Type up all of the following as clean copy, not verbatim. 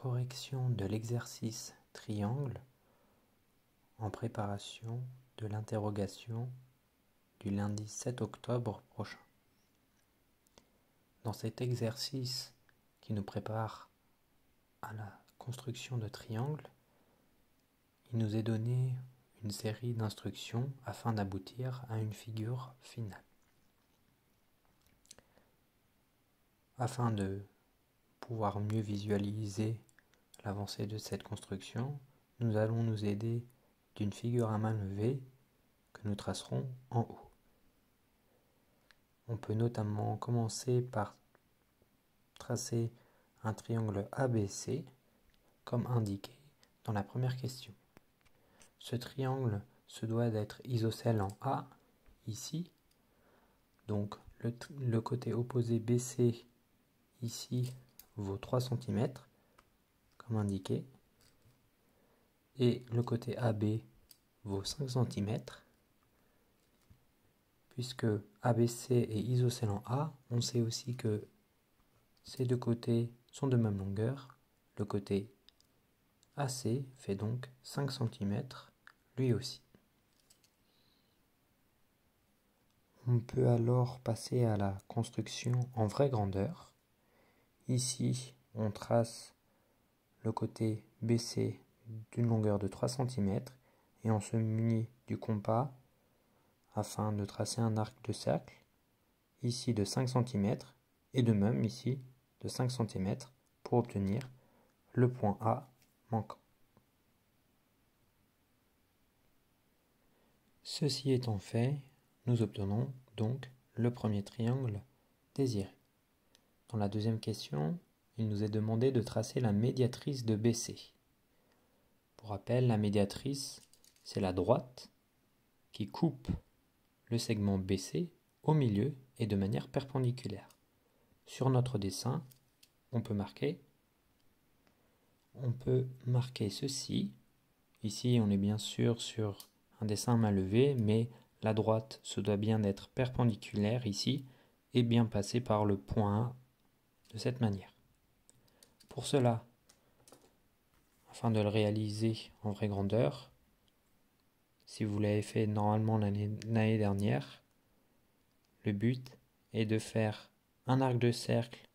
correction de l'exercice triangle en préparation de l'interrogation du lundi 7 octobre prochain. Dans cet exercice qui nous prépare à la construction de triangle, il nous est donné une série d'instructions afin d'aboutir à une figure finale. Afin de pouvoir mieux visualiser l'avancée de cette construction, nous allons nous aider d'une figure à main levée que nous tracerons en haut. On peut notamment commencer par tracer un triangle ABC comme indiqué dans la première question. Ce triangle se doit d'être isocèle en A, ici. Donc le côté opposé BC, ici, vaut 3 cm, comme indiqué. Et le côté AB vaut 5 cm. Puisque ABC est isocèle en A, on sait aussi que ces deux côtés sont de même longueur. Le côté AC fait donc 5 cm lui aussi. On peut alors passer à la construction en vraie grandeur. Ici, on trace le côté BC d'une longueur de 3 cm et on se munit du compas afin de tracer un arc de cercle, ici de 5 cm et de même ici de 5 cm pour obtenir le point A manquant. Ceci étant fait, nous obtenons donc le premier triangle désiré. Dans la deuxième question, il nous est demandé de tracer la médiatrice de BC. Pour rappel, la médiatrice, c'est la droite qui coupe le segment BC au milieu et de manière perpendiculaire. Sur notre dessin, on peut marquer ceci. Ici, on est bien sûr sur un dessin à main levée, mais la droite se doit bien d'être perpendiculaire ici et bien passer par le point A de cette manière. Pour cela, afin de le réaliser en vraie grandeur, si vous l'avez fait normalement l'année dernière, le but est de faire un arc de cercle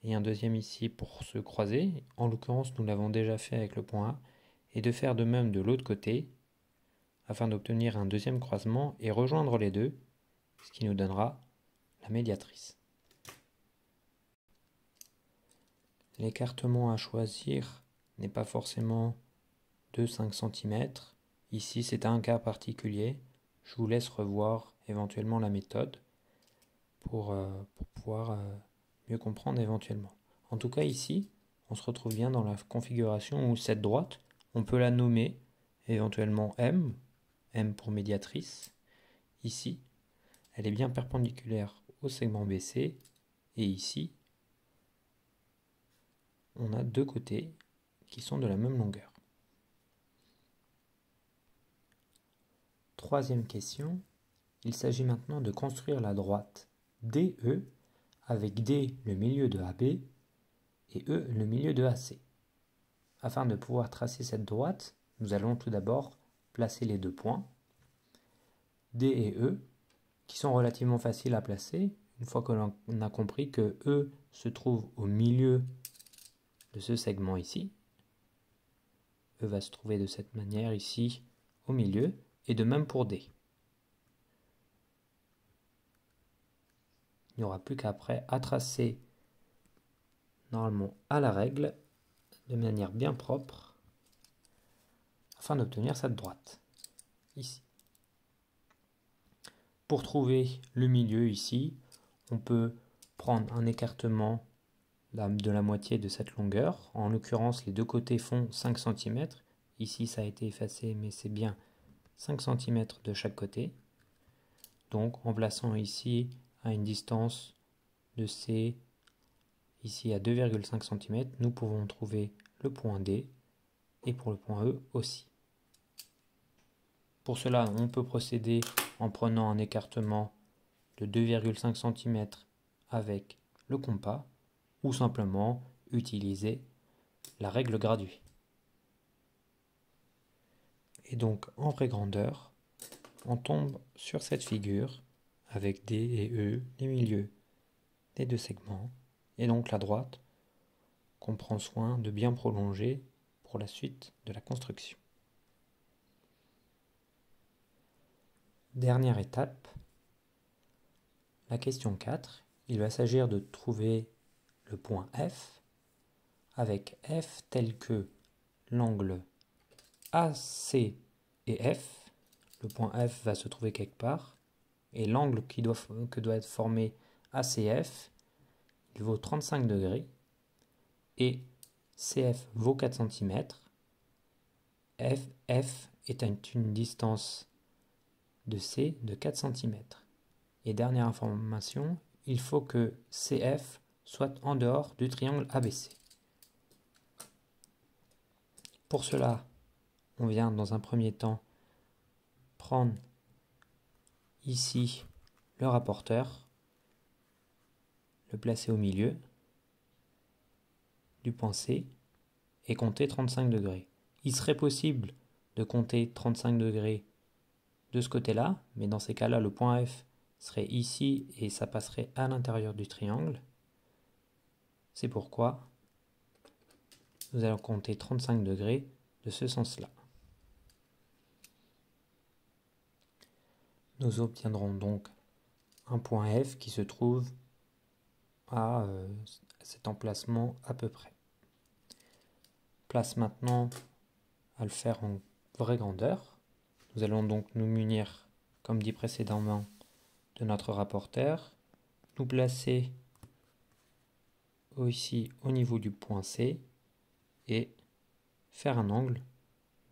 et un deuxième ici pour se croiser. En l'occurrence, nous l'avons déjà fait avec le point A, et de faire de même de l'autre côté afin d'obtenir un deuxième croisement et rejoindre les deux, ce qui nous donnera la médiatrice. L'écartement à choisir n'est pas forcément de 5 cm. Ici, c'est un cas particulier. Je vous laisse revoir éventuellement la méthode pour pouvoir mieux comprendre éventuellement. En tout cas, ici, on se retrouve bien dans la configuration où cette droite, on peut la nommer éventuellement M pour médiatrice. Ici, elle est bien perpendiculaire au segment BC. Et ici, on a deux côtés qui sont de la même longueur. Troisième question, il s'agit maintenant de construire la droite DE avec D le milieu de AB et E le milieu de AC. Afin de pouvoir tracer cette droite, nous allons tout d'abord placer les deux points D et E qui sont relativement faciles à placer une fois que l'on a compris que E se trouve au milieu de ce segment ici. E va se trouver de cette manière ici au milieu et de même pour D. Il n'y aura plus qu'après à tracer normalement à la règle de manière bien propre afin d'obtenir cette droite ici. Pour trouver le milieu ici, on peut prendre un écartement de la moitié de cette longueur. En l'occurrence, les deux côtés font 5 cm. Ici, ça a été effacé, mais c'est bien 5 cm de chaque côté. Donc, en plaçant ici à une distance de C, ici à 2,5 cm, nous pouvons trouver le point D et pour le point E aussi. Pour cela, on peut procéder en prenant un écartement de 2,5 cm avec le compas ou simplement utiliser la règle graduée. Et donc en vraie grandeur, on tombe sur cette figure avec D et E, les milieux des deux segments, et donc la droite qu'on prend soin de bien prolonger pour la suite de la construction. Dernière étape, la question 4, il va s'agir de trouver le point F avec F tel que l'angle AC et F. Le point F va se trouver quelque part et l'angle que doit être formé ACF, il vaut 35 degrés et CF vaut 4 cm. F est une distance de C de 4 cm. Et dernière information, il faut que CF soit en dehors du triangle ABC. Pour cela, on vient dans un premier temps prendre ici le rapporteur, le placer au milieu du point C et compter 35 degrés. Il serait possible de compter 35 degrés de ce côté-là, mais dans ces cas-là, le point F serait ici et ça passerait à l'intérieur du triangle. C'est pourquoi nous allons compter 35 degrés de ce sens-là. Nous obtiendrons donc un point F qui se trouve à cet emplacement à peu près. Place maintenant à le faire en vraie grandeur. Nous allons donc nous munir, comme dit précédemment, de notre rapporteur, nous placer ici au niveau du point C et faire un angle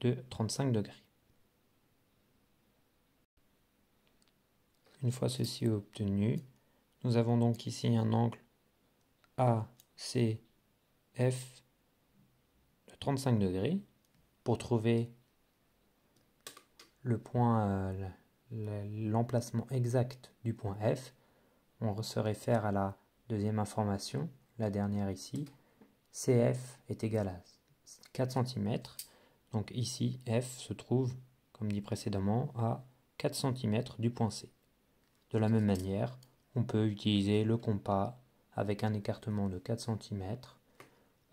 de 35 degrés. Une fois ceci obtenu, nous avons donc ici un angle ACF de 35 degrés. Pour trouver le point, l'emplacement exact du point F, on se réfère à la deuxième information, la dernière ici. CF est égal à 4 cm. Donc ici, F se trouve, comme dit précédemment, à 4 cm du point C. De la même manière, on peut utiliser le compas avec un écartement de 4 cm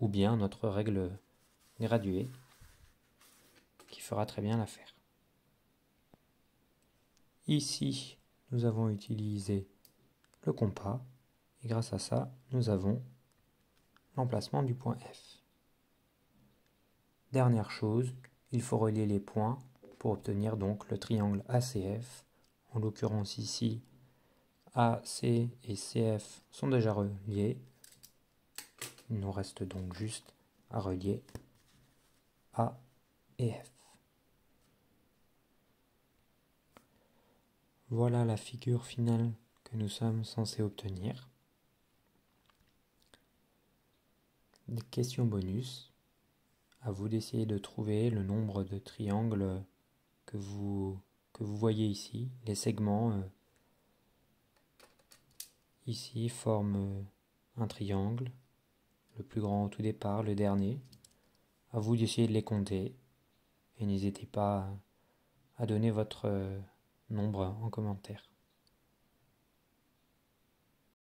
ou bien notre règle graduée qui fera très bien l'affaire. Ici, nous avons utilisé le compas et grâce à ça, nous avons l'emplacement du point F. Dernière chose, il faut relier les points pour obtenir donc le triangle ACF. En l'occurrence ici, AC et CF sont déjà reliés. Il nous reste donc juste à relier A et F. Voilà la figure finale que nous sommes censés obtenir. Des questions bonus. À vous d'essayer de trouver le nombre de triangles que vous voyez ici. Les segments ici forment un triangle. Le plus grand au tout départ, le dernier. À vous d'essayer de les compter. Et n'hésitez pas à donner votre nombre en commentaire.